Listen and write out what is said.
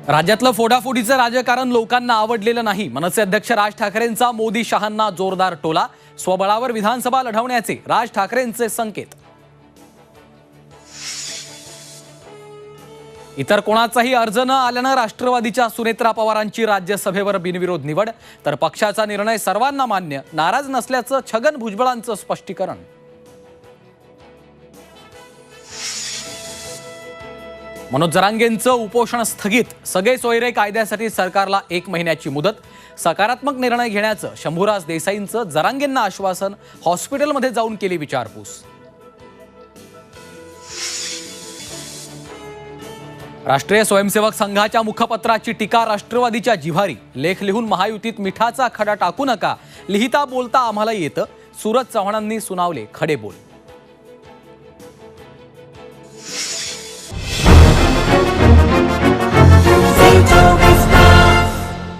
राज्यातलं फोडाफोडीचं राजकारण लोकांना आवडलेलं नाही. मनसे अध्यक्ष राज ठाकरेंचा मोदी शहांना जोरदार टोला. स्वबळावर विधानसभा लढवण्याचे राज ठाकरेंचे संकेत. इतर कोणाचाही अर्ज न आल्यानं राष्ट्रवादीच्या सुनेत्रा पवारांची राज्यसभेवर बिनविरोध निवड. तर पक्षाचा निर्णय सर्वांना मान्य, नाराज नसल्याचं छगन भुजबळांचं स्पष्टीकरण. मनोज जरांगेंचं उपोषण स्थगित. सगळे सोयरे कायद्यासाठी सरकारला 1 महिन्याची मुदत. सकारात्मक निर्णय घेण्याचं शंभूराज देसाईंचं जरांगेंना आश्वासन. हॉस्पिटलमध्ये जाऊन केली विचारपूस. राष्ट्रीय स्वयंसेवक संघाच्या मुखपत्राची टीका राष्ट्रवादीच्या जिव्हारी. लेख लिहून महायुतीत मिठाचा खडा टाकू नका. लिहिता बोलता आम्हाला येतं. सूरज चव्हाणांनी सुनावले खडे बोल.